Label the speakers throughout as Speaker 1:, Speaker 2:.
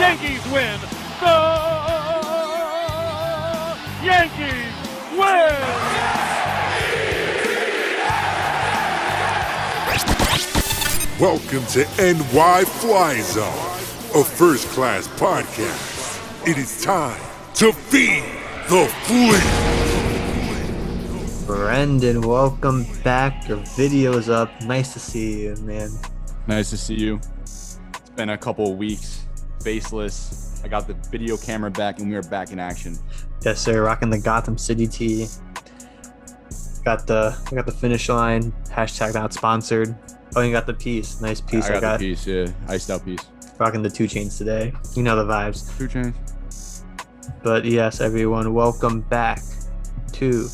Speaker 1: Yankees win. The Yankees win.
Speaker 2: Welcome to NYFlyZone, a first-class podcast. It is time to feed the fleet.
Speaker 3: Brendan, welcome back. Your video's up. Nice to see you, man.
Speaker 4: Nice to see you. It's been a couple of weeks, faceless. I got the video camera back, and we are back in action.
Speaker 3: Yes, sir. Rocking the Gotham City tee. Got the finish line. Hashtag not sponsored. Oh, you got the piece. Nice piece.
Speaker 4: I got the piece, yeah. Iced out piece.
Speaker 3: Rocking the 2 Chainz today. You know the vibes.
Speaker 4: 2 Chainz.
Speaker 3: But yes, everyone, welcome back to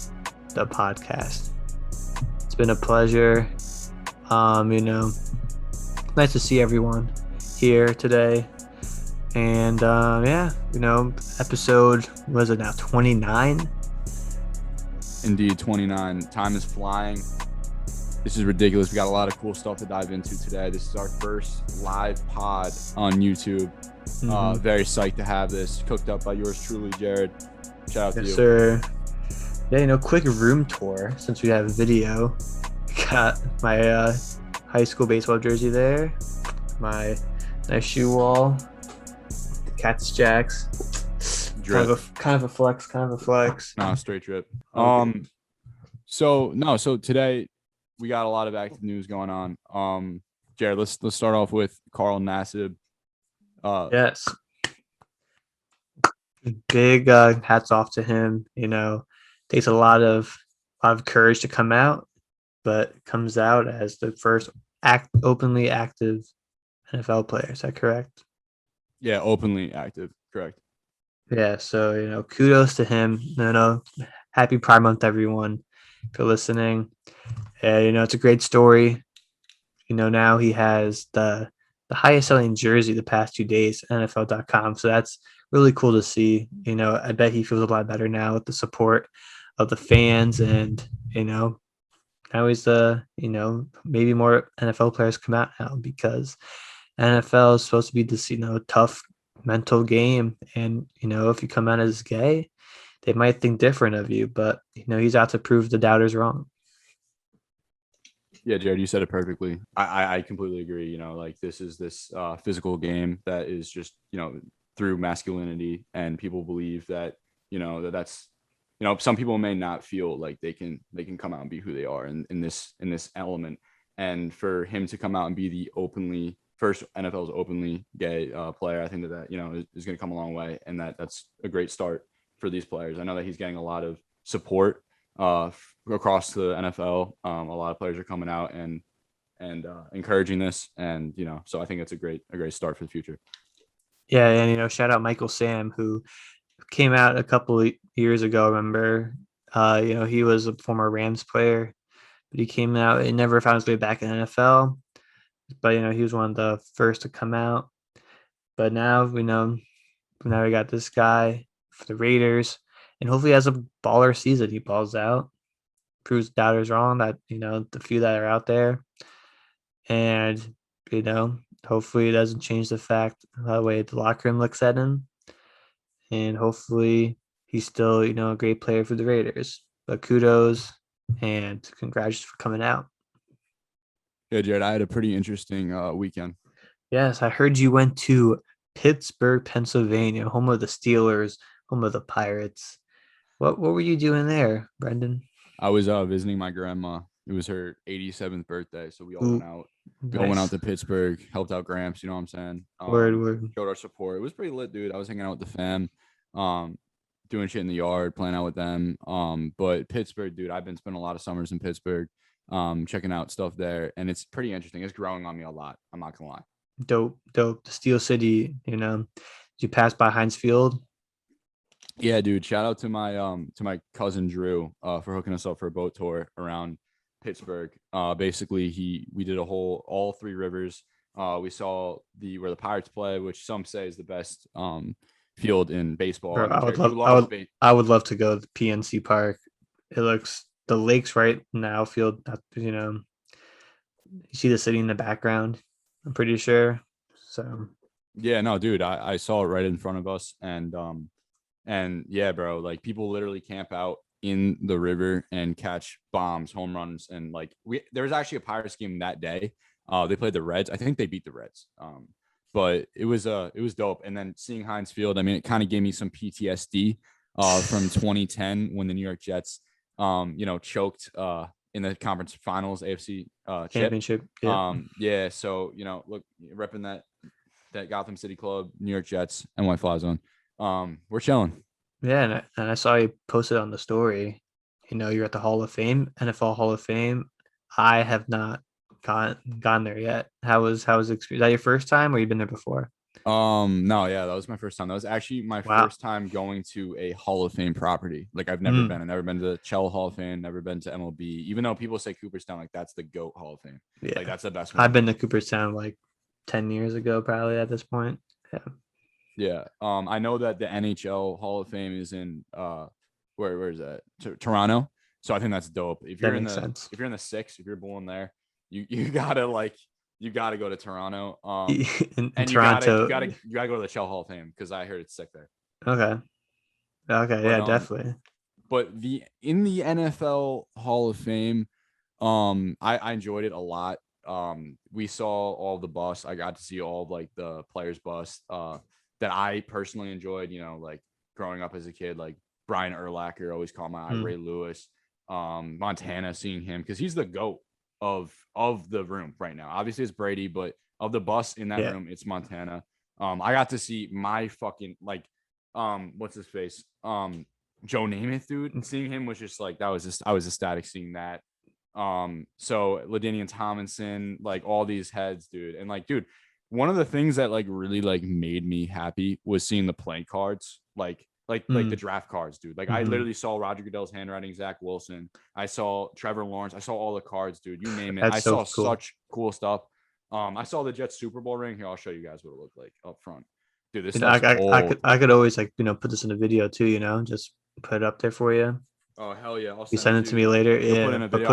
Speaker 3: the podcast. It's been a pleasure. Nice to see everyone here today. And episode, was it now, 29?
Speaker 4: Indeed, 29. Time is flying. This is ridiculous. We got a lot of cool stuff to dive into today. This is our first live pod on YouTube. Very psyched to have this, cooked up by yours truly, Jarod. Shout out to you.
Speaker 3: Yes, sir. Yeah, quick room tour since we have video. Got my high school baseball jersey there. My nice shoe wall. The Cats Jacks. Kind of a flex.
Speaker 4: No, straight drip. So today we got a lot of active news going on. Jarod, let's start off with Carl Nassib.
Speaker 3: Yes. Big hats off to him. Takes a lot of courage to come out, but comes out as the first openly active NFL player. Is that correct?
Speaker 4: Yeah, openly active. Correct.
Speaker 3: Yeah. So, kudos to him. Happy Pride Month, everyone, for listening. It's a great story. Now he has the highest selling jersey the past 2 days, NFL.com. So that's really cool to see. I bet he feels a lot better now with the support of the fans, and now he's maybe more NFL players come out now, because NFL is supposed to be this tough mental game, and if you come out as gay, they might think different of you, but he's out to prove the doubters wrong.
Speaker 4: Yeah, Jarod, you said it perfectly. I completely agree. This is this physical game that is just through masculinity, and people believe that that's some people may not feel like they can come out and be who they are in this element. And for him to come out and be the first NFL's openly gay player, I think that is going to come a long way, and that's a great start for these players. I know that he's getting a lot of support across the NFL. A lot of players are coming out and encouraging this, and so I think it's a great start for the future.
Speaker 3: Yeah, and shout out Michael Sam, who came out a couple of years ago. Remember, he was a former Rams player, but he came out and never found his way back in the NFL. But he was one of the first to come out. But now we got this guy for the Raiders, and hopefully he has a baller season. He balls out, proves doubters wrong, that the few that are out there, and hopefully it doesn't change the fact the way the locker room looks at him, and hopefully he's still a great player for the Raiders. But kudos and congratulations for coming out.
Speaker 4: Yeah, Jarod, I had a pretty interesting weekend.
Speaker 3: Yes, I heard you went to Pittsburgh, Pennsylvania, home of the Steelers, home of the Pirates. What were you doing there, Brendan?
Speaker 4: I was visiting my grandma. It was her 87th birthday, so we all went out. We all went out to Pittsburgh, helped out Gramps. You know what I'm saying?
Speaker 3: Word.
Speaker 4: Showed our support. It was pretty lit, dude. I was hanging out with the fam, doing shit in the yard, playing out with them. But Pittsburgh, dude, I've been spending a lot of summers in Pittsburgh, checking out stuff there, and it's pretty interesting. It's growing on me a lot. I'm not gonna lie.
Speaker 3: Dope. The Steel City. Did you pass by Heinz Field?
Speaker 4: Yeah, dude. Shout out to my cousin Drew for hooking us up for a boat tour around Pittsburgh. Basically, we did all 3 rivers. We saw where the Pirates play, which some say is the best field in baseball.
Speaker 3: Bro, I would love to go to PNC Park. It looks, the lake's right in the outfield. You see the city in the background, I'm pretty sure. So
Speaker 4: Yeah, no, dude, I saw it right in front of us, and yeah, bro, like people literally camp out in the river and catch bombs, home runs, and like there was actually a Pirates game that day. They played the Reds. I think they beat the Reds. But it was dope. And then seeing Heinz Field, I mean, it kind of gave me some PTSD from 2010 when the New York Jets choked in the conference finals, AFC
Speaker 3: Championship. Yeah.
Speaker 4: Yeah, so look, repping that Gotham City Club, New York Jets, NYFlyZone. We're chilling.
Speaker 3: Yeah, and I saw you posted on the story. You're at the Hall of Fame, NFL Hall of Fame. I have not gone there yet. How was the experience? Is that your first time, or you've been there before?
Speaker 4: No, yeah, that was my first time. That was actually my
Speaker 3: Wow.
Speaker 4: first time going to a Hall of Fame property. Like I've never been. I've never been to the Chell Hall of Fame, never been to MLB, even though people say Cooperstown, like that's the GOAT Hall of Fame.
Speaker 3: Yeah.
Speaker 4: Like that's the best one.
Speaker 3: I've been to Cooperstown like 10 years ago, probably at this point. Yeah.
Speaker 4: Yeah. I know that the NHL Hall of Fame is in where is that? Toronto. So I think that's dope. If you're in the six, if you're born there, you gotta go to Toronto.
Speaker 3: In
Speaker 4: and
Speaker 3: Toronto,
Speaker 4: you gotta go to the Shell Hall of Fame because I heard it's sick there.
Speaker 3: Okay, yeah, definitely.
Speaker 4: But in the NFL Hall of Fame, I enjoyed it a lot. We saw all the busts. I got to see all of, like the players' busts that I personally enjoyed. Like growing up as a kid, like Brian Urlacher always caught my eye. Ray Lewis, Montana, seeing him because he's the GOAT of the room right now. Obviously it's Brady, but of the bus in that room, it's Montana. I got to see my fucking what's his face? Joe Namath, dude. And seeing him was just like I was ecstatic seeing that. So LaDainian Tomlinson, like all these heads, dude. And like, dude, one of the things that like really like made me happy was seeing the play cards, like the draft cards, dude. Like I literally saw Roger Goodell's handwriting, Zach Wilson. I saw Trevor Lawrence. I saw all the cards, dude. You name it. I saw such cool stuff. I saw the Jets Super Bowl ring. Here, I'll show you guys what it looked like up front. Dude, this stuff's old.
Speaker 3: I could always put this in a video too, just put it up there for you.
Speaker 4: Oh hell yeah!
Speaker 3: You send it to me later. Yeah,
Speaker 4: put in a video.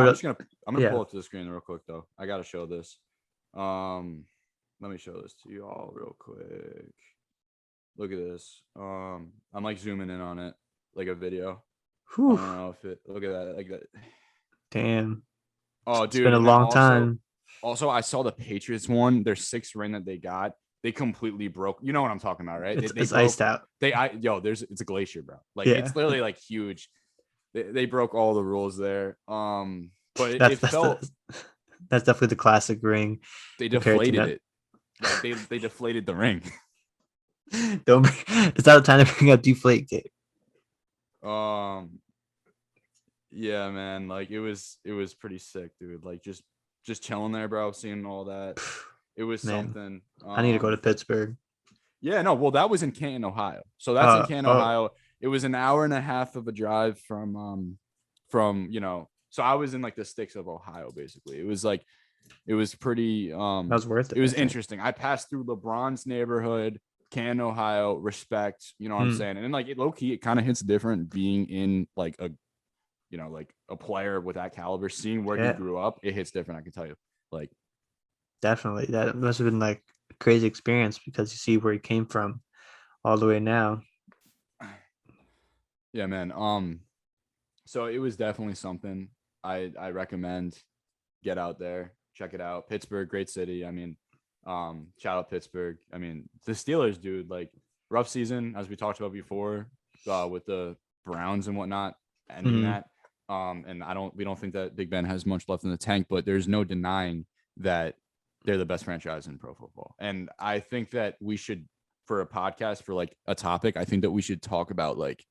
Speaker 4: I'm gonna pull it to the screen real quick though. I gotta show this. Let me show this to you all real quick. Look at this. I'm like zooming in on it like a video.
Speaker 3: Whew.
Speaker 4: I don't know if it. Look at that. Like that.
Speaker 3: Damn.
Speaker 4: Oh,
Speaker 3: it's
Speaker 4: dude,
Speaker 3: been a long time.
Speaker 4: Also, I saw the Patriots one. Their 6th ring that they got. They completely broke. You know what I'm talking about, right?
Speaker 3: It's iced out.
Speaker 4: It's a glacier, bro. Like it's literally like huge. They broke all the rules there. But it felt.
Speaker 3: That's definitely the classic ring.
Speaker 4: They deflated it. Like they deflated the ring.
Speaker 3: It's not the time to bring out deflate tape.
Speaker 4: Yeah, man. Like it was pretty sick, dude. Like just chilling there, bro. Seeing all that. It was something.
Speaker 3: I need to go to Pittsburgh.
Speaker 4: Yeah, no. Well, that was in Canton, Ohio. So that's in Canton, Ohio. It was an hour and a half of a drive from So I was in like the sticks of Ohio, basically. It was pretty. That
Speaker 3: was worth it.
Speaker 4: It was interesting. I passed through LeBron's neighborhood, Canton, Ohio. Respect, you know what I'm saying? And then like low key, it kind of hits different being in like a, like a player with that caliber. Seeing where he grew up, it hits different. I can tell you, like.
Speaker 3: Definitely, that must have been like a crazy experience because you see where he came from, all the way now.
Speaker 4: Yeah, man. So it was definitely something I recommend. Get out there, check it out. Pittsburgh, great city. I mean, shout out Pittsburgh. I mean, the Steelers, dude, like rough season as we talked about before, with the Browns and whatnot, ending that. And we don't think that Big Ben has much left in the tank, but there's no denying that they're the best franchise in pro football. And I think that we should, for a podcast, for like a topic, I think that we should talk about like,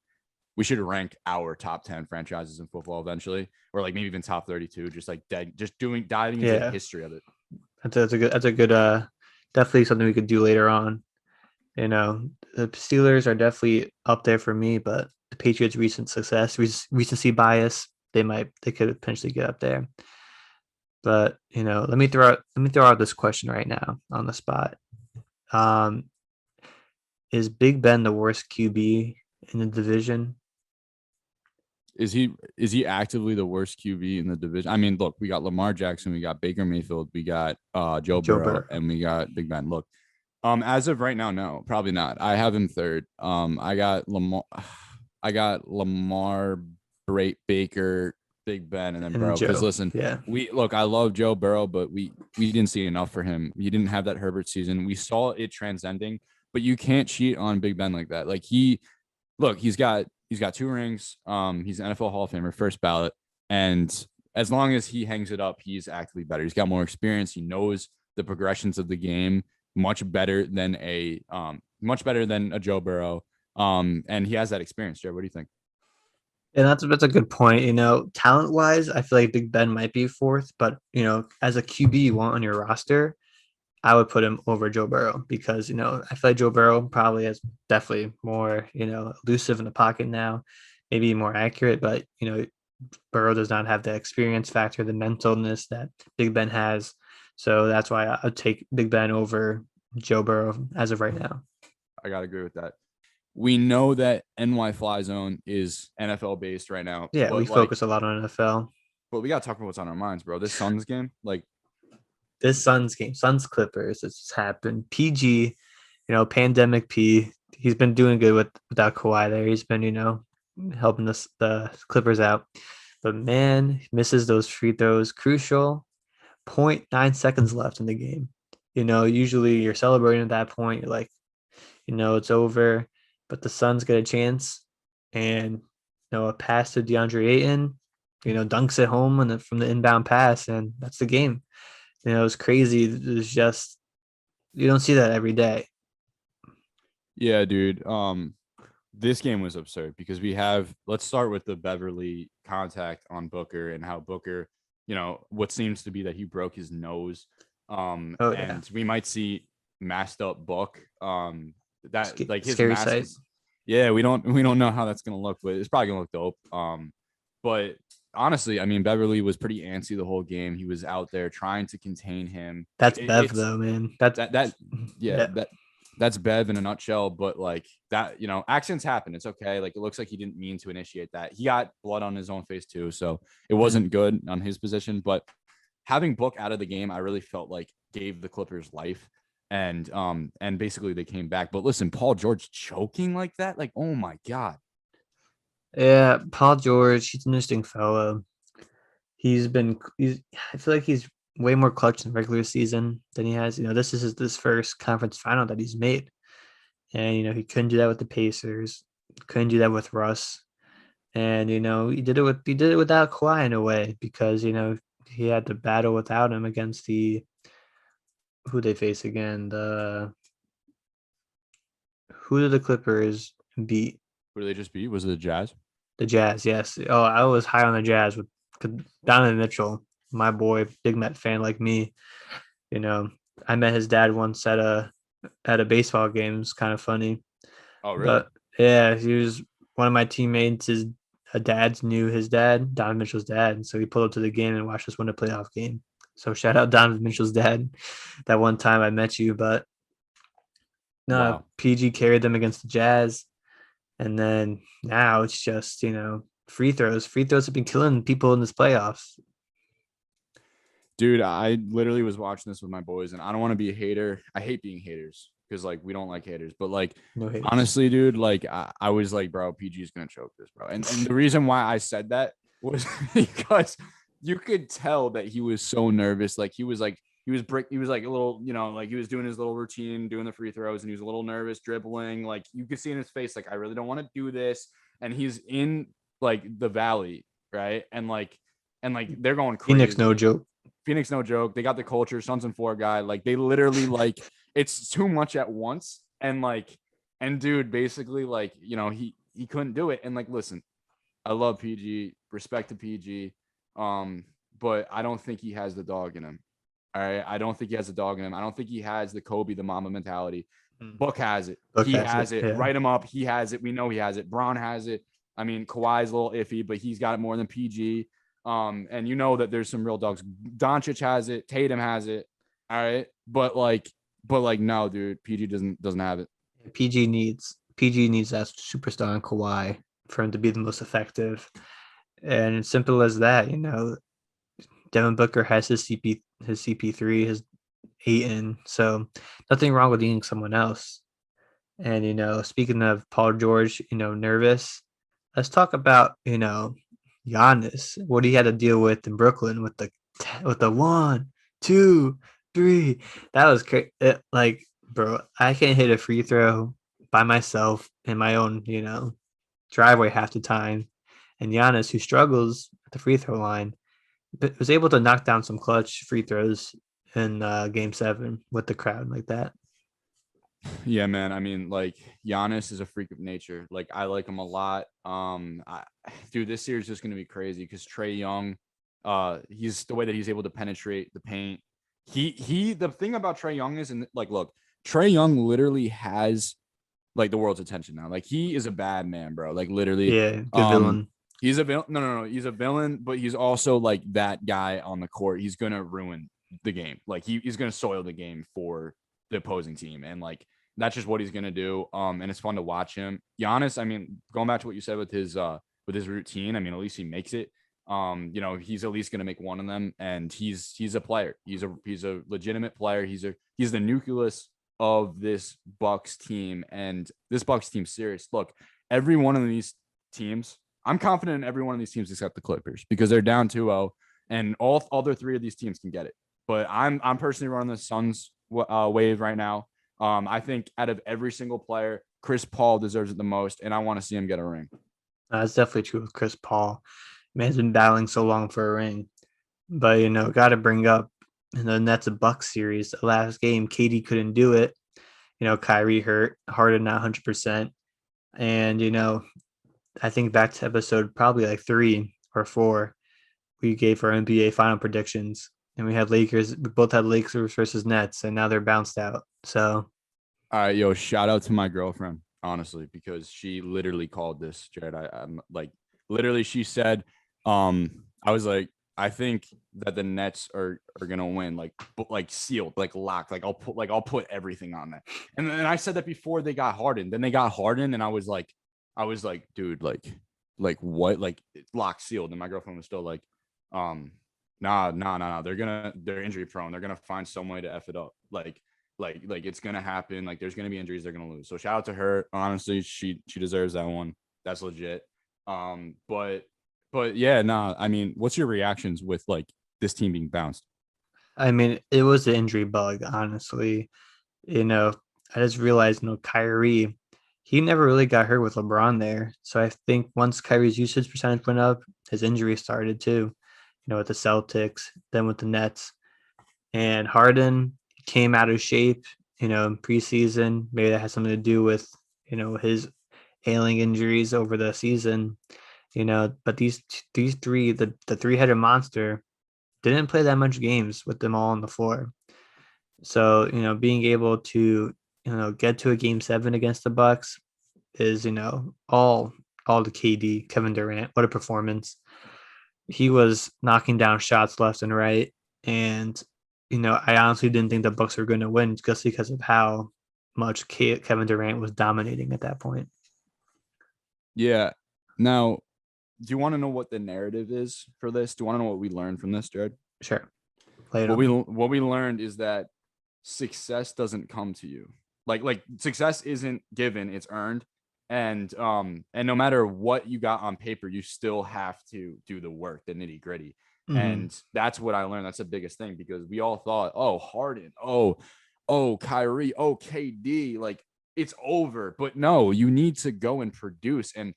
Speaker 4: we should rank our top 10 franchises in football eventually, or like maybe even top 32, just like diving into the history of it.
Speaker 3: That's a good, definitely something we could do later on. The Steelers are definitely up there for me, but the Patriots' recent success, recency bias, they could potentially get up there. But let me throw out this question right now on the spot. Is Big Ben the worst QB in the division?
Speaker 4: Is he actively the worst QB in the division? I mean, look, we got Lamar Jackson, we got Baker Mayfield, we got Joe Burrow, and we got Big Ben. Look, As of right now, no, probably not. I have him third. I got Lamar, Baker, Big Ben, and then
Speaker 3: And
Speaker 4: Burrow. Because
Speaker 3: Joe.
Speaker 4: listen,
Speaker 3: Yeah.
Speaker 4: I love Joe Burrow, but we didn't see enough for him. He didn't have that Herbert season. We saw it transcending, but you can't cheat on Big Ben like that. Like he's got 2 rings. He's an NFL Hall of Famer, first ballot, and as long as he hangs it up, he's actively better. He's got more experience. He knows the progressions of the game much better than a Joe Burrow. And he has that experience. Jared, what do you think?
Speaker 3: And that's a good point. Talent wise, I feel like Big Ben might be fourth, but as a QB you want on your roster, I would put him over Joe Burrow because I feel like Joe Burrow probably is definitely more elusive in the pocket now, maybe more accurate, but Burrow does not have the experience factor, the mentalness that Big Ben has. So that's why I'd take Big Ben over Joe Burrow as of right now.
Speaker 4: I gotta agree with that. We know that NYFlyZone is NFL based right now.
Speaker 3: Yeah, we focus a lot on NFL.
Speaker 4: But we gotta talk about what's on our minds, bro. This Suns game,
Speaker 3: this Suns game, Suns Clippers, it's happened. PG, pandemic P. He's been doing good without Kawhi there. He's been, helping the Clippers out. But man, he misses those free throws. Crucial. 0.9 seconds left in the game. Usually you're celebrating at that point. You're like, it's over. But the Suns get a chance, and a pass to DeAndre Ayton, dunks it home from the inbound pass, and that's the game. It's crazy. It's just you don't see that every day.
Speaker 4: Yeah, dude. This game was absurd because let's start with the Beverly contact on Booker and how Booker, what seems to be that he broke his nose. And we might see masked up Book. That like his
Speaker 3: scary
Speaker 4: mask.
Speaker 3: sight.
Speaker 4: Yeah, we don't know how that's gonna look, but it's probably gonna look dope. But honestly, I mean, Beverly was pretty antsy the whole game. He was out there trying to contain him.
Speaker 3: That's Bev, though, man.
Speaker 4: That's Bev in a nutshell. But like that, accidents happen. It's okay. Like it looks like he didn't mean to initiate that. He got blood on his own face too, so it wasn't good on his position. But having Book out of the game, I really felt like gave the Clippers life. And basically they came back. But listen, Paul George choking like that, like, oh my God.
Speaker 3: Yeah, Paul George, he's an interesting fellow. I feel like he's way more clutch in regular season than he has. This is this first conference final that he's made. And, he couldn't do that with the Pacers. Couldn't do that with Russ. And, he did it without Kawhi in a way because, he had to battle without him against who they face again. Who did the Clippers beat?
Speaker 4: Who did they just beat? Was it the Jazz?
Speaker 3: The Jazz, yes. Oh, I was high on the Jazz with Donovan Mitchell, my boy, big Met fan like me. I met his dad once at a baseball game. It's kind of funny.
Speaker 4: Oh, really?
Speaker 3: But yeah, he was one of my teammates. His dads knew his dad, Donovan Mitchell's dad, and so he pulled up to the game and watched us win a playoff game. So shout out Donovan Mitchell's dad. That one time I met you, but no, wow. PG carried them against the Jazz. And then now it's just, free throws. Free throws have been killing people in this playoffs.
Speaker 4: Dude, I literally was watching this with my boys, and I don't want to be a hater. I hate being haters because, like, we don't like haters. But, like, honestly, dude, like, I was like, bro, PG is going to choke this, bro. And the reason why I said that was because you could tell that he was so nervous. Like, he was like a little, like he was doing his little routine, doing the free throws, and he was a little nervous, dribbling. Like, you could see in his face, like, I really don't want to do this. And he's in, like, the Valley, right? And they're going crazy. Phoenix, no joke. They got the culture, Suns and 4 guy. Like, they literally, like, it's too much at once. And dude, basically, like, he couldn't do it. And, like, listen, I love PG, respect to PG. But I don't think he has the dog in him. All right. I don't think he has the dog in him. I don't think he has the Kobe, the Mamba mentality. Book has it. He has it. Yeah. Write him up. He has it. We know he has it. Braun has it. I mean, Kawhi's a little iffy, but he's got it more than PG. And that there's some real dogs. Doncic has it. Tatum has it. All right. But no, dude, PG doesn't have it.
Speaker 3: PG needs that superstar on Kawhi for him to be the most effective. And it's simple as that, Devin Booker has his CP3, his eaten. So nothing wrong with eating someone else. And, speaking of Paul George, nervous, let's talk about, Giannis, what he had to deal with in Brooklyn with the 1, 2, 3. That was crazy. Like, bro, I can't hit a free throw by myself in my own, driveway half the time. And Giannis, who struggles at the free throw line, was able to knock down some clutch free throws in Game 7 with the crowd like that.
Speaker 4: Yeah, man. I mean, like Giannis is a freak of nature. Like I like him a lot. Dude, this series is just gonna be crazy because Trae Young, he's the way that he's able to penetrate the paint. The thing about Trae Young is, and like, look, Trae Young literally has like the world's attention now. Like he is a bad man, bro. Like literally,
Speaker 3: Yeah, good villain.
Speaker 4: He's a villain. No. He's a villain, but he's also like that guy on the court. He's gonna ruin the game. Like he's gonna soil the game for the opposing team, and like that's just what he's gonna do. And it's fun to watch him. Giannis, I mean, going back to what you said with his routine, I mean, at least he makes it. He's at least gonna make one of them, and he's a player. He's a legitimate player. He's the nucleus of this Bucks team, and this Bucks team serious. Look, every one of these teams, I'm confident in every one of these teams except the Clippers because they're down 2-0, and all other 3 of these teams can get it. But I'm personally running the Suns wave right now. I think out of every single player, Chris Paul deserves it the most, and I want to see him get a ring.
Speaker 3: That's definitely true with Chris Paul. Man's been battling so long for a ring. But, got to bring up in the Nets and Bucks series, the last game, KD couldn't do it. Kyrie hurt, Harden not 100%. And, I think back to episode probably like 3 or 4, we gave our NBA final predictions. And we both had Lakers versus Nets, and now they're bounced out. So,
Speaker 4: all right, yo, shout out to my girlfriend, honestly, because she literally called this, Jared. I'm like, literally, she said, I was like, I think that the Nets are gonna win, like sealed, like locked, like I'll put everything on that. And then I said that before they got Harden. Then they got Harden, and I was like, dude, like what, like locked, sealed. And my girlfriend was still like, nah. They're injury prone. They're gonna find some way to F it up. Like it's gonna happen. Like there's gonna be injuries. They're gonna lose. So shout out to her. Honestly, she deserves that one. That's legit. But yeah, nah. I mean, what's your reactions with like this team being bounced?
Speaker 3: I mean, it was the injury bug, honestly. I just realized, Kyrie, he never really got hurt with LeBron there. So I think once Kyrie's usage percentage went up, his injury started too, with the Celtics, then with the Nets. And Harden came out of shape, in preseason. Maybe that has something to do with, his ailing injuries over the season. But these 3, the 3-headed monster, didn't play that much games with them all on the floor. So, being able to, get to a Game 7 against the Bucks is, all the KD, Kevin Durant. What a performance. He was knocking down shots left and right. And, I honestly didn't think the Bucks were going to win just because of how much Kevin Durant was dominating at that point.
Speaker 4: Yeah. Now, do you want to know what the narrative is for this? Do you want to know what we learned from this, Jared?
Speaker 3: Sure.
Speaker 4: What we learned is that success doesn't come to you. Like success isn't given, it's earned. And no matter what you got on paper, you still have to do the work, the nitty gritty. Mm-hmm. And that's what I learned. That's the biggest thing, because we all thought, oh, Harden, oh, Kyrie, oh, KD, like it's over. But no, you need to go and produce. And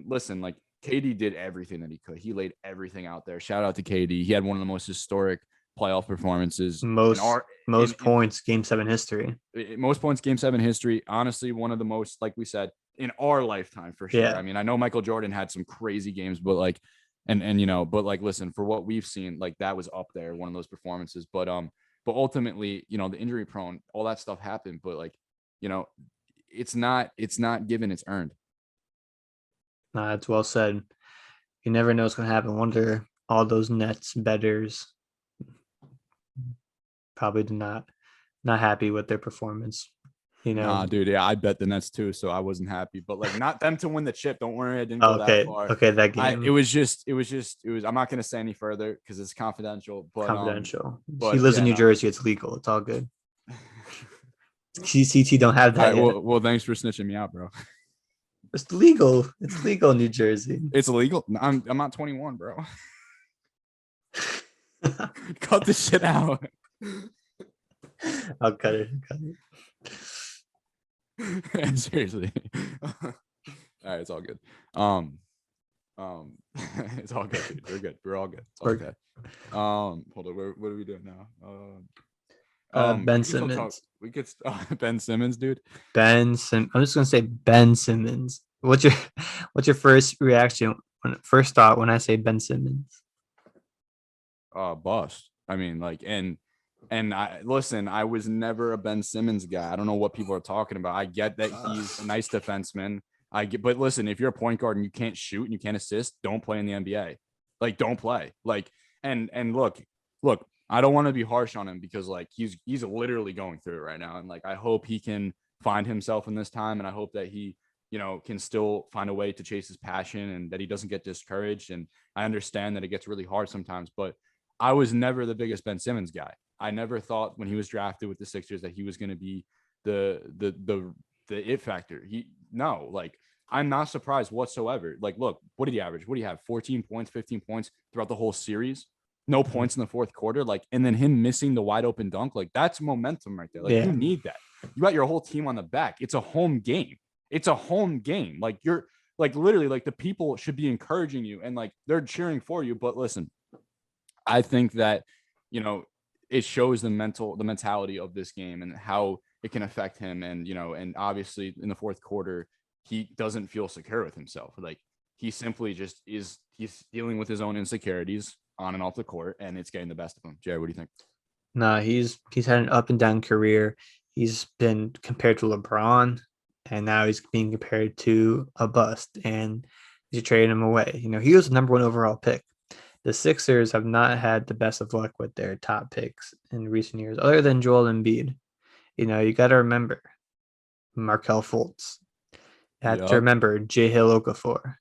Speaker 4: listen, like KD did everything that he could. He laid everything out there. Shout out to KD. He had one of the most historic playoff performances.
Speaker 3: Most points Game 7 history.
Speaker 4: Most points Game 7 history. Honestly, one of the most, like we said, in our lifetime for sure. Yeah. I mean, I know Michael Jordan had some crazy games, but like, but like, listen, for what we've seen, like that was up there, one of those performances. But ultimately, the injury prone, all that stuff happened. But like, it's not given, it's earned.
Speaker 3: Nah, that's well said. You never know what's going to happen. Wonder all those Nets bettors probably not happy with their performance. You know.
Speaker 4: Nah, dude. Yeah, I bet the Nets too, so I wasn't happy. But like, not them to win the chip. Don't worry, I didn't go that far.
Speaker 3: Okay, that game.
Speaker 4: It was. I'm not gonna say any further because it's confidential. But
Speaker 3: confidential. He
Speaker 4: but
Speaker 3: lives
Speaker 4: yeah,
Speaker 3: in New
Speaker 4: no.
Speaker 3: Jersey. It's legal. It's all good. CT don't have
Speaker 4: All
Speaker 3: that
Speaker 4: right,
Speaker 3: yet.
Speaker 4: well, thanks for snitching me out, bro.
Speaker 3: It's legal. It's legal in New Jersey.
Speaker 4: It's illegal. I'm not 21, bro. Cut this shit out.
Speaker 3: I'll cut it.
Speaker 4: Seriously. All right, it's all good. It's all good, dude. We're good. We're all good. It's all okay. Hold on. What are we doing now?
Speaker 3: Ben Simmons.
Speaker 4: Ben Simmons, dude.
Speaker 3: I'm just gonna say Ben Simmons. What's your first reaction first thought when I say Ben Simmons?
Speaker 4: Bust. I mean, like, and I listen, I was never a Ben Simmons guy. I don't know what people are talking about. I get that he's a nice defenseman. But listen, if you're a point guard and you can't shoot and you can't assist, don't play in the NBA. Like, don't play. Like, and look, I don't want to be harsh on him because like he's literally going through it right now. And like, I hope he can find himself in this time. And I hope that he, can still find a way to chase his passion and that he doesn't get discouraged. And I understand that it gets really hard sometimes, but I was never the biggest Ben Simmons guy. I never thought when he was drafted with the Sixers that he was going to be the it factor. I'm not surprised whatsoever. Like, look, what did he average? What do you have? 14 points, 15 points throughout the whole series. No points in the fourth quarter. Like, and then him missing the wide open dunk. Like, that's momentum right there. Like, you need that. You got your whole team on the back. It's a home game. Like, you're like literally like the people should be encouraging you and like they're cheering for you. But listen, I think that, it shows the mentality of this game and how it can affect him. And, and obviously in the fourth quarter, he doesn't feel secure with himself. Like he simply just he's dealing with his own insecurities on and off the court and it's getting the best of him. Jarod, what do you think?
Speaker 3: Nah, he's had an up and down career. He's been compared to LeBron and now he's being compared to a bust and he's trading him away. He was the number 1 overall pick. The Sixers have not had the best of luck with their top picks in recent years, other than Joel Embiid. You got to remember Markelle Fultz. You have to remember J-Hill Okafor.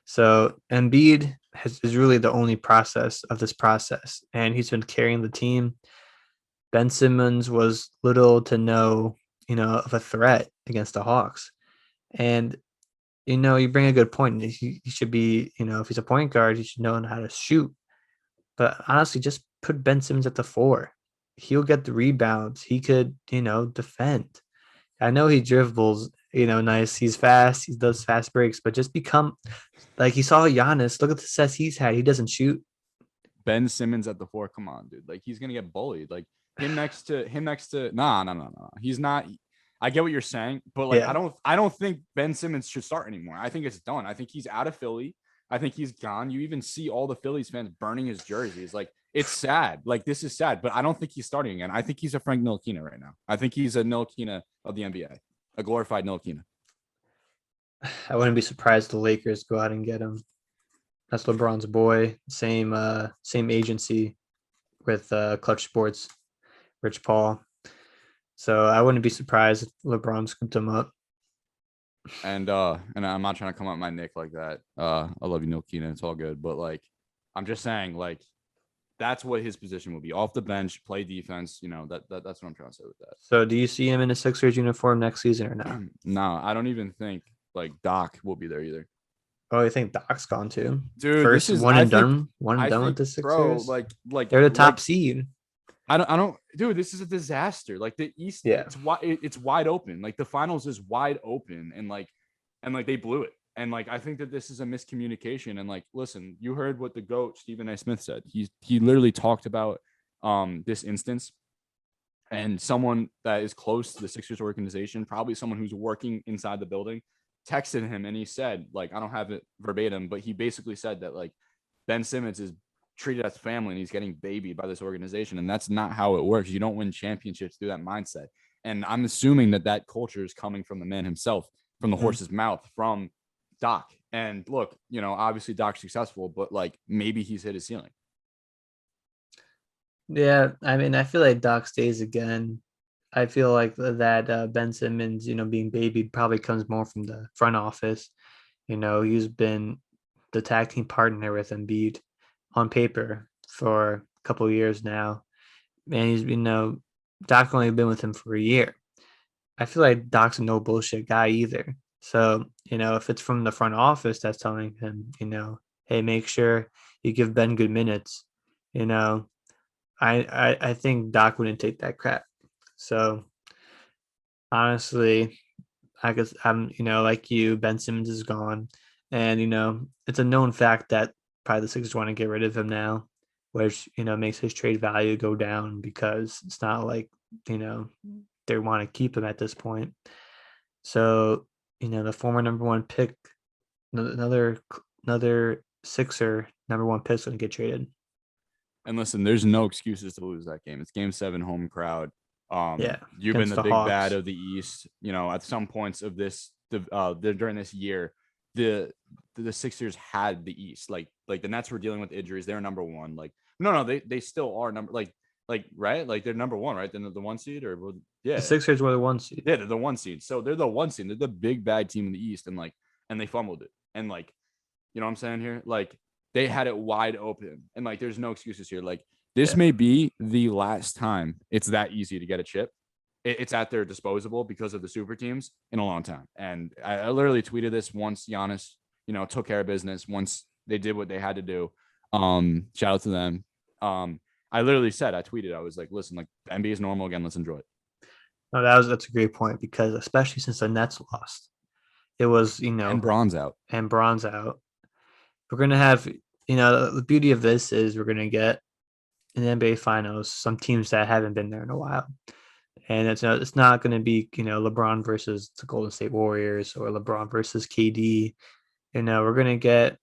Speaker 3: So Embiid is really the only process of this process, and he's been carrying the team. Ben Simmons was little to no, of a threat against the Hawks, and you bring a good point. He should be, if he's a point guard, he should know how to shoot. But honestly, just put Ben Simmons at the 4. He'll get the rebounds. He could, defend. I know he dribbles, nice. He's fast. He does fast breaks, but just become like you saw Giannis. Look at the success he's had. He doesn't shoot.
Speaker 4: Ben Simmons at the 4. Come on, dude. Like he's gonna get bullied. Like him next to. No. He's not. I get what you're saying, but like I don't think Ben Simmons should start anymore. I think it's done. I think he's out of Philly. I think he's gone. You even see all the Phillies fans burning his jerseys. Like it's sad. Like this is sad, but I don't think he's starting again. I think he's a Frank Ntilikina right now. I think he's a Ntilikina of the NBA, a glorified Ntilikina.
Speaker 3: I wouldn't be surprised the Lakers go out and get him. That's LeBron's boy. Same agency with Clutch Sports, Rich Paul. So I wouldn't be surprised if LeBron scooped him up.
Speaker 4: And I'm not trying to come up my Nick like that. I love you, Ntilikina. It's all good. But like, I'm just saying, like, that's what his position will be. Off the bench, play defense. That's what I'm trying to say with that.
Speaker 3: So do you see him in a Sixers uniform next season or not?
Speaker 4: No, I don't even think like Doc will be there either.
Speaker 3: Oh, you think Doc's gone too?
Speaker 4: Dude,
Speaker 3: first
Speaker 4: this is
Speaker 3: one and done with the Sixers.
Speaker 4: Bro, like
Speaker 3: they're the top seed.
Speaker 4: I don't, dude. This is a disaster. Like the East, it's wide open. Like the finals is wide open, and they blew it. And like I think that this is a miscommunication. And like, listen, you heard what the GOAT Stephen A. Smith said. He literally talked about this instance, and someone that is close to the Sixers organization, probably someone who's working inside the building, texted him, and he said, like, I don't have it verbatim, but he basically said that like Ben Simmons is treated as family and he's getting babied by this organization. And that's not how it works. You don't win championships through that mindset. And I'm assuming that culture is coming from the man himself, from the horse's mouth, from Doc. And look, obviously Doc's successful, but like maybe he's hit his ceiling.
Speaker 3: Yeah. I mean, I feel like Doc stays again. I feel like that Ben Simmons, being babied probably comes more from the front office. He's been the tag team partner with Embiid on paper for a couple of years now. And Doc's only been with him for a year. I feel like Doc's a no bullshit guy either. So, if it's from the front office that's telling him, hey, make sure you give Ben good minutes, you know, I think Doc wouldn't take that crap. So honestly, I guess like you, Ben Simmons is gone. And it's a known fact that probably the Sixers want to get rid of him now, which makes his trade value go down because it's not like, they want to keep him at this point. So, the former number one pick, another Sixer number one pick is going to get traded.
Speaker 4: And listen, there's no excuses to lose that game. It's Game 7, home crowd.
Speaker 3: Yeah,
Speaker 4: You've been the big
Speaker 3: Hawks.
Speaker 4: bad of the East. At some points of this, during this year, the Sixers had the East. Like the Nets were dealing with injuries. They're number one. Like no, they still are number right. Like they're number one, right? Then the one seed
Speaker 3: The Sixers were the one seed.
Speaker 4: Yeah, they're the one seed. So they're the one seed. They're the big bad team in the East, and they fumbled it. And you know what I'm saying here? Like they had it wide open, and there's no excuses here. Like this may be the last time it's that easy to get a chip. It's at their disposable because of the super teams in a long time. And I literally tweeted this once Giannis, took care of business. Once they did what they had to do. Shout out to them. I literally said, I tweeted, I was like, listen, the NBA is normal again. Let's enjoy it.
Speaker 3: No, that's a great point because especially since the Nets lost, it was
Speaker 4: and Bron's out.
Speaker 3: We're gonna have the beauty of this is we're gonna get in the NBA Finals some teams that haven't been there in a while, and it's not gonna be LeBron versus the Golden State Warriors or LeBron versus KD. We're gonna get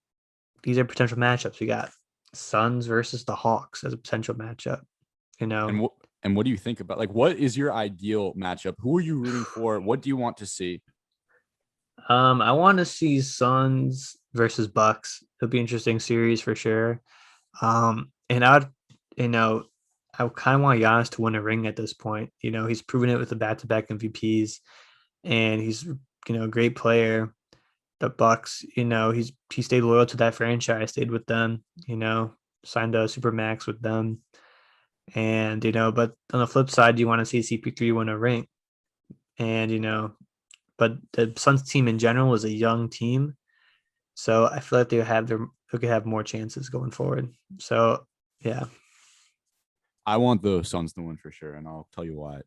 Speaker 3: these are potential matchups. We got Suns versus the Hawks as a potential matchup.
Speaker 4: And what do you think about what is your ideal matchup? Who are you rooting for? What do you want to see?
Speaker 3: I want to see Suns versus Bucks. It'll be an interesting series for sure. And I kind of want Giannis to win a ring at this point. He's proven it with the back-to-back MVPs, and he's a great player. The Bucks, he stayed loyal to that franchise, stayed with them. Signed a super max with them. And, but on the flip side, you want to see CP3 win a ring. And, but the Suns team in general is a young team. So I feel like they could have more chances going forward. So, yeah.
Speaker 4: I want the Suns to win for sure. And I'll tell you why.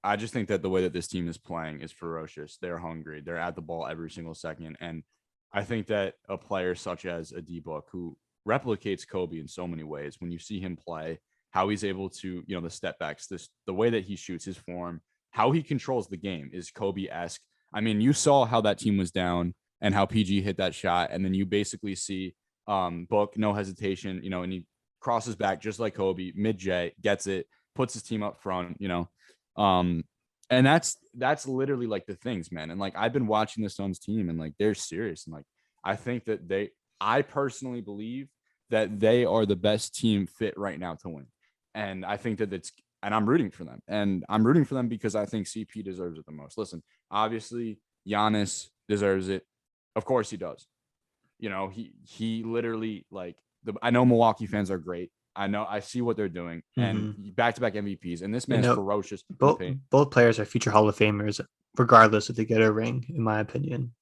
Speaker 4: I just think that the way that this team is playing is ferocious. They're hungry. They're at the ball every single second. And I think that a player such as a D-Book who replicates Kobe in so many ways, when you see him play, how he's able to, the step backs, the way that he shoots, his form, how he controls the game is Kobe-esque. I mean, you saw how that team was down and how PG hit that shot. And then you basically see Book, no hesitation, and he crosses back just like Kobe, mid-J, gets it, puts his team up front, and that's literally the things, man. And I've been watching the Suns team and they're serious. And I think that I personally believe that they are the best team fit right now to win. And I think that and I'm rooting for them. And I'm rooting for them because I think CP deserves it the most. Listen, obviously Giannis deserves it. Of course he does. He literally I know Milwaukee fans are great. I see what they're doing, and back-to-back MVPs, and this man's ferocious.
Speaker 3: Both players are future Hall of Famers, regardless if they get a ring, in my opinion.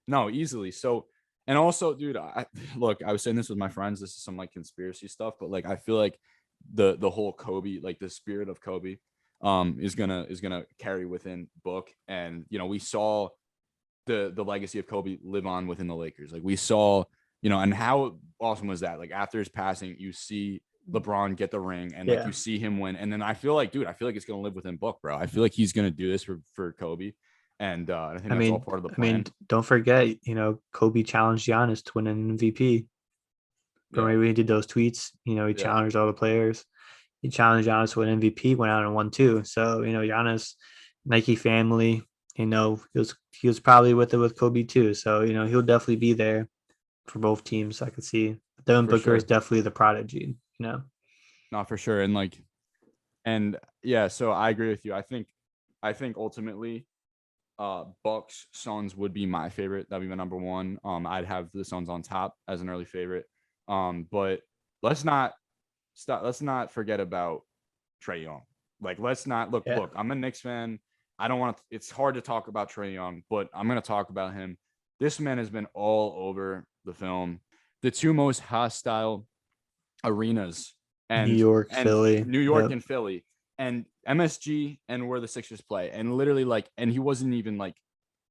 Speaker 4: No, easily. So, and also, dude, I was saying this with my friends. This is some conspiracy stuff, but I feel like the whole Kobe, the spirit of Kobe, is gonna carry within Book, and we saw the legacy of Kobe live on within the Lakers. We saw. And how awesome was that? After his passing, you see LeBron get the ring and you see him win. And then I feel like it's going to live within Book, bro. I feel like he's going to do this for Kobe. And I think that's all part of the plan.
Speaker 3: Don't forget, Kobe challenged Giannis to win an MVP. Remember when he did those tweets? He challenged all the players. He challenged Giannis to win MVP, went out and won too. So, Giannis, Nike family, he was probably with Kobe too. So, he'll definitely be there for both teams. I could see Devin Booker is definitely the prodigy,
Speaker 4: No, for sure. And And yeah, so I agree with you. I think ultimately, Bucks Suns would be my favorite. That'd be my number one. I'd have the Suns on top as an early favorite. But let's not stop. Let's not forget about Trae Young. Like, let's not look.
Speaker 3: Yeah.
Speaker 4: Look, I'm a Knicks fan. I don't want to. It's hard to talk about Trae Young, but I'm gonna talk about him. This man has been all over the film. The two most hostile arenas
Speaker 3: New
Speaker 4: and
Speaker 3: York, Philly.
Speaker 4: New York
Speaker 3: Yep.
Speaker 4: and Philly and MSG and where the Sixers play. And literally and he wasn't even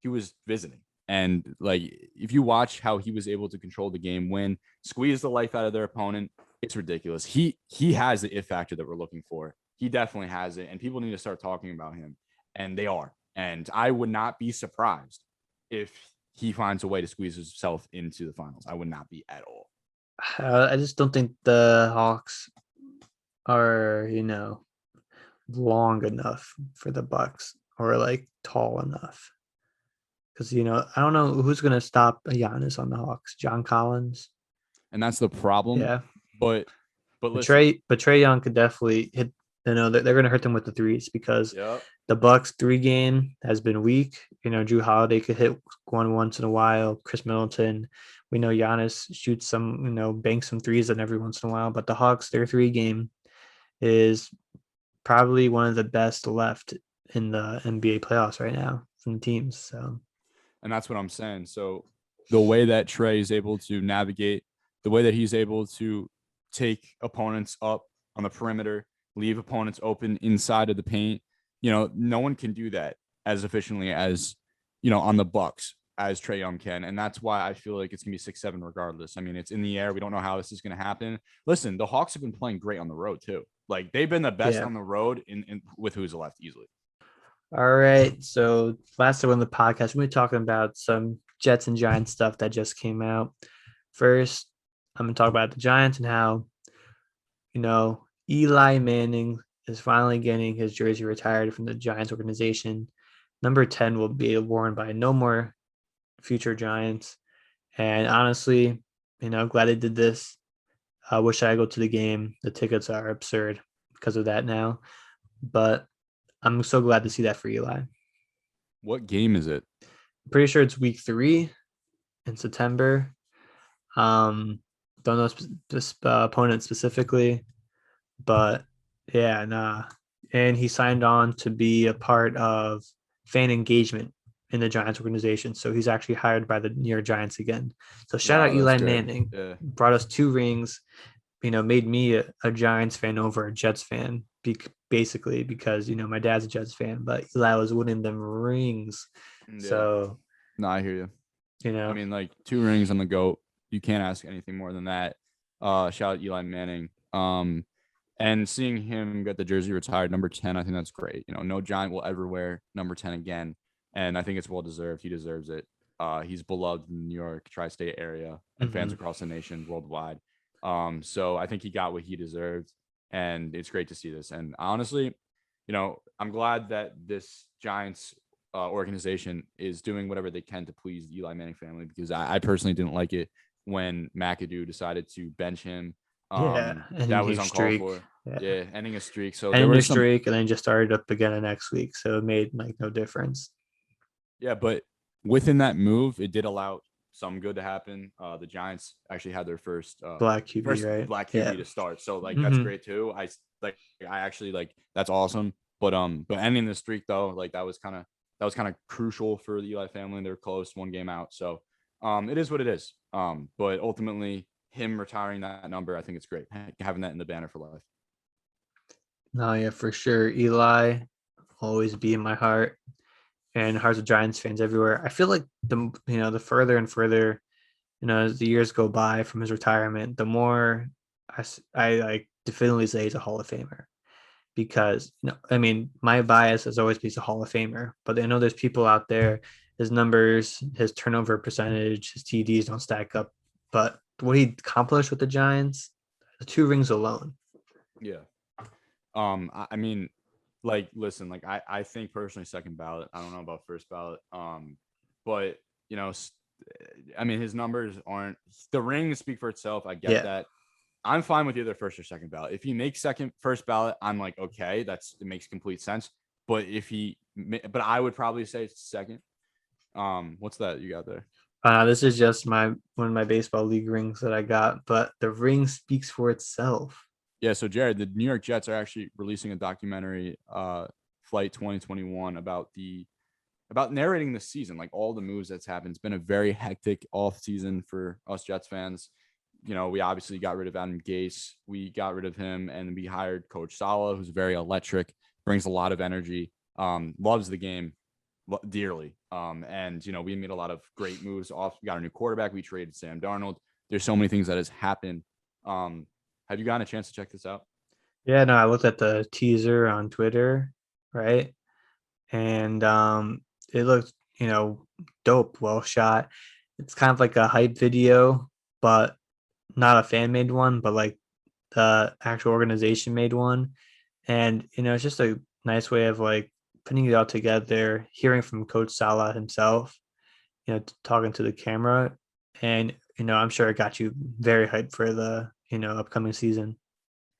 Speaker 4: he was visiting. And if you watch how he was able to control the game, win, squeeze the life out of their opponent, it's ridiculous. He has the it factor that we're looking for. He definitely has it. And people need to start talking about him. And they are. And I would not be surprised if he finds a way to squeeze himself into the finals. I would not be at all.
Speaker 3: I just don't think the Hawks are, long enough for the Bucks or like tall enough. Because I don't know who's gonna stop Giannis on the Hawks. John Collins.
Speaker 4: And that's the problem.
Speaker 3: Yeah.
Speaker 4: But listen,
Speaker 3: Trae Young could definitely hit. They're gonna hurt them with the threes because
Speaker 4: yep.
Speaker 3: the Bucks 3 game has been weak. Drew Holiday could hit one once in a while. Chris Middleton. We know Giannis shoots some, banks some threes in every once in a while. But the Hawks, their 3 game is probably one of the best left in the NBA playoffs right now from the teams. So,
Speaker 4: and that's what I'm saying. So the way that Trae is able to navigate, the way that he's able to take opponents up on the perimeter, leave opponents open inside of the paint, no one can do that as efficiently as, on the Bucks as Trae Young can. And that's why I feel like it's going to be 6-7 regardless. I mean, it's in the air. We don't know how this is going to happen. Listen, the Hawks have been playing great on the road too. Like, they've been the best on the road in with who's left easily.
Speaker 3: All right. So last time on the podcast, we're talking about some Jets and Giants stuff that just came out. First, I'm going to talk about the Giants and how, Eli Manning is finally getting his jersey retired from the Giants organization. Number 10 will be worn by no more future Giants. And honestly, glad they did this. I wish I go to the game. The tickets are absurd because of that now. But I'm so glad to see that for Eli.
Speaker 4: What game is it?
Speaker 3: I'm pretty sure it's week 3 in September. Don't know this opponent specifically, but yeah, nah. And he signed on to be a part of fan engagement in the Giants organization. So he's actually hired by the New York Giants again. So shout out Eli Manning.
Speaker 4: Yeah.
Speaker 3: Brought us 2 rings, made me a Giants fan over a Jets fan, basically because, my dad's a Jets fan, but Eli was winning them rings. Yeah. So.
Speaker 4: No, I hear you.
Speaker 3: I
Speaker 4: mean, 2 rings on the GOAT. You can't ask anything more than that. Shout out Eli Manning. And seeing him get the jersey retired, number 10, I think that's great. No Giant will ever wear number 10 again. And I think it's well deserved. He deserves it. He's beloved in the New York tri-state area and fans across the nation worldwide. So I think he got what he deserved. And it's great to see this. And honestly, I'm glad that this Giants organization is doing whatever they can to please the Eli Manning family, because I personally didn't like it when McAdoo decided to bench him. That was uncalled for. Yeah, ending a streak. So
Speaker 3: ending a streak and then just started up again the next week. So it made no difference. Yeah,
Speaker 4: but within that move, it did allow some good to happen. The Giants actually had their first
Speaker 3: black QB, right?
Speaker 4: Black QB to start. So that's great too. I actually that's awesome. But ending the streak though, that was kind of crucial for the Eli family. They're close, 1 game out. So it is what it is. But ultimately, him retiring that number, I think it's great having that in the banner for life.
Speaker 3: No, yeah, for sure. Eli always be in my heart and hearts of Giants fans everywhere. I feel like the further and further, as the years go by from his retirement, the more I definitely say he's a Hall of Famer. Because my bias is always he's a Hall of Famer, but I know there's people out there, his numbers, his turnover percentage, his TDs don't stack up, but what he accomplished with the Giants, the 2 rings alone.
Speaker 4: Yeah. Listen, I think personally second ballot. I don't know about first ballot. But his numbers aren't, the rings speak for itself. I get that. I'm fine with either first or second ballot. If he makes first ballot, I'm like, okay, it makes complete sense. But I would probably say second. What's that you got there?
Speaker 3: This is just one of my baseball league rings that I got, but the ring speaks for itself.
Speaker 4: Yeah, so Jarod, the New York Jets are actually releasing a documentary, Flight 2021, about narrating the season, like all the moves that's happened. It's been a very hectic off season for us Jets fans. You know, we obviously got rid of Adam Gase. We got rid of him, and we hired Coach Saleh, who's very electric, brings a lot of energy, loves the game dearly. And, you know, we made a lot of great moves off. We got a new quarterback. We traded Sam Darnold. There's so many things that has happened. Have you gotten a chance to check this out?
Speaker 3: Yeah, no, I looked at the teaser on Twitter, right? And it looked, dope, well shot. It's kind of like a hype video, but not a fan made one, but like the actual organization made one. And, it's just a nice way of like putting it all together, hearing from Coach Saleh himself, talking to the camera. And, I'm sure it got you very hyped for the, upcoming season.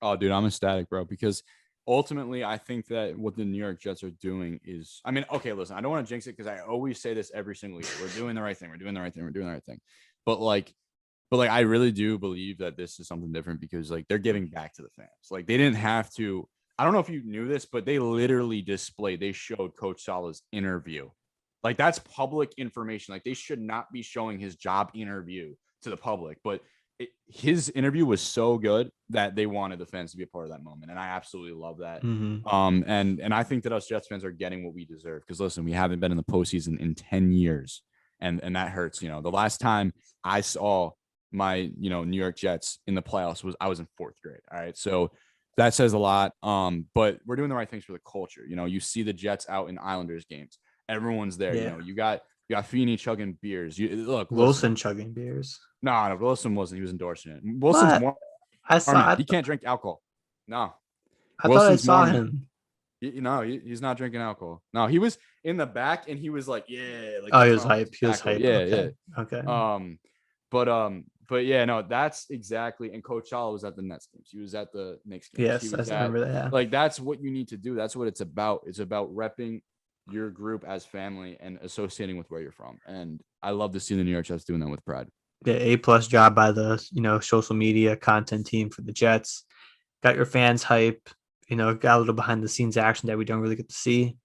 Speaker 4: Oh, dude, I'm ecstatic, bro, because ultimately I think that what the New York Jets are doing is, I mean, okay, listen, I don't want to jinx it because I always say this every single year. We're doing the right thing. We're doing the right thing. We're doing the right thing. But I really do believe that this is something different because like they're giving back to the fans. Like they didn't have to. I don't know if you knew this, but they literally they showed Coach Saleh's interview. Like that's public information. Like they should not be showing his job interview to the public, but his interview was so good that they wanted the fans to be a part of that moment. And I absolutely love that.
Speaker 3: Mm-hmm.
Speaker 4: And I think that us Jets fans are getting what we deserve. Cause listen, we haven't been in the postseason in 10 years. And that hurts. The last time I saw my, New York Jets in the playoffs I was in 4th grade. All right. So that says a lot. But we're doing the right things for the culture. You see the Jets out in Islanders games. Everyone's there.
Speaker 3: Yeah.
Speaker 4: You got Feeney chugging beers.
Speaker 3: Wilson chugging beers.
Speaker 4: No, Wilson wasn't. He was endorsing it. Wilson's more. He can't drink alcohol. No.
Speaker 3: Thought I saw him.
Speaker 4: He's not drinking alcohol. No, he was in the back and he was like, yeah.
Speaker 3: Like, he was hype. He was hype.
Speaker 4: Yeah,
Speaker 3: okay.
Speaker 4: Yeah. But yeah, no, that's exactly. And Coach Saleh was at the Nets games. He was at the Knicks games.
Speaker 3: Yes, I remember that. Yeah.
Speaker 4: Like that's what you need to do. That's what it's about. It's about repping your group as family and associating with where you're from. And I love to see the New York Jets doing that with pride.
Speaker 3: Yeah, A+ job by the social media content team for the Jets. Got your fans hype. Got a little behind the scenes action that we don't really get to see.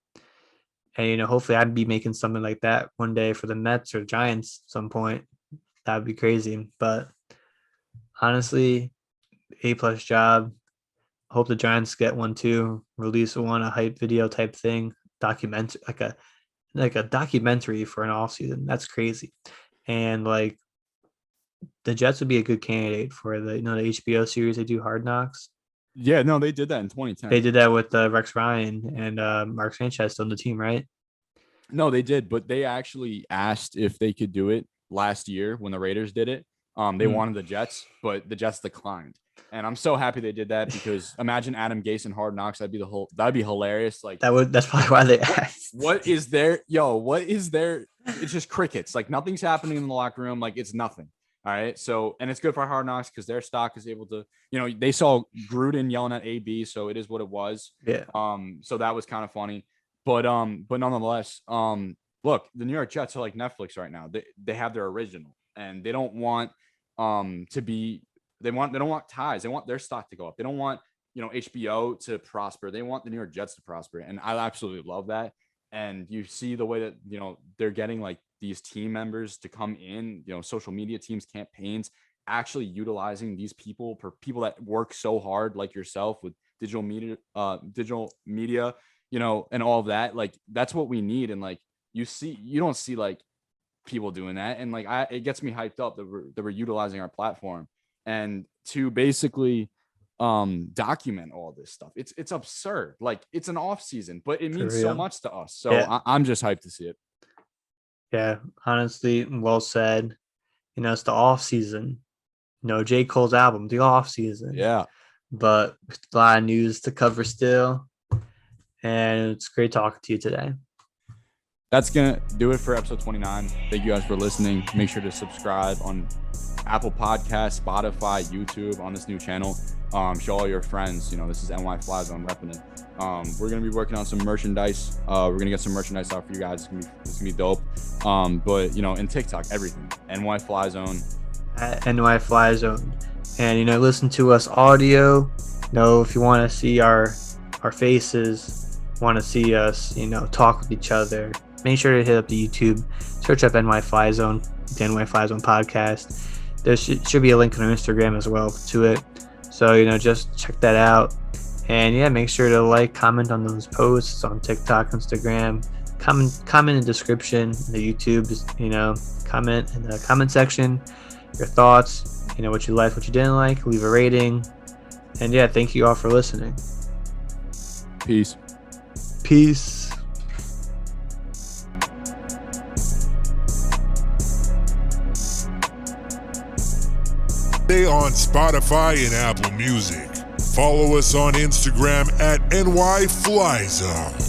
Speaker 3: And hopefully I'd be making something like that one day for the Mets or Giants at some point. That would be crazy. But honestly, A+ job. Hope the Giants get one too. Release one, a hype video type thing. Documentary, like a documentary for an off season. That's crazy. And like the Jets would be a good candidate for the the HBO series they do, Hard Knocks.
Speaker 4: Yeah, no, they did that in 2010.
Speaker 3: They did that with Rex Ryan and Mark Sanchez still on the team, right?
Speaker 4: No, they did, but they actually asked if they could do it last year when the Raiders did it. They wanted the Jets, but the Jets declined. And I'm so happy they did that because imagine Adam Gase in Hard Knocks. That'd be hilarious. Like
Speaker 3: that's probably why they asked.
Speaker 4: What is there? It's just crickets. Like nothing's happening in the locker room. Like it's nothing. All right. So, and it's good for Hard Knocks because their stock is able to, they saw Gruden yelling at AB. So it is what it was.
Speaker 3: Yeah.
Speaker 4: So that was kind of funny, but nonetheless, look, the New York Jets are like Netflix right now. They have their original and they don't want, they don't want ties. They want their stock to go up. They don't want, HBO to prosper. They want the New York Jets to prosper. And I absolutely love that. And you see the way that, they're getting like these team members to come in, social media teams, campaigns, actually utilizing these people that work so hard like yourself with digital media, and all of that. Like, that's what we need. And like, you don't see like people doing that. And like, it gets me hyped up that we're utilizing our platform and to basically document all this stuff. It's absurd. Like it's an off season, but it means so much to us. So yeah. I'm just hyped to see it.
Speaker 3: Yeah, honestly, well said. It's the off season. J. Cole's album, the off season.
Speaker 4: Yeah.
Speaker 3: But a lot of news to cover still. And it's great talking to you today.
Speaker 4: That's going to do it for episode 29. Thank you guys for listening. Make sure to subscribe on Apple Podcasts, Spotify, YouTube on this new channel. Show all your friends. This is NYFlyZone repping it. We're gonna be working on some merchandise. We're gonna get some merchandise out for you guys. It's gonna be dope. But in TikTok, everything NYFlyZone
Speaker 3: at NYFlyZone, and listen to us audio. If you want to see our faces, want to see us, talk with each other, make sure to hit up the YouTube, search up NYFlyZone, the NYFlyZone podcast. There should be a link on our Instagram as well to it. So, just check that out. And yeah, make sure to comment on those posts on TikTok, Instagram, comment in the description, the YouTube, comment in the comment section, your thoughts, what you liked, what you didn't like, leave a rating. And yeah, thank you all for listening.
Speaker 4: Peace.
Speaker 2: Stay on Spotify and Apple Music. Follow us on Instagram at NYFlyZone.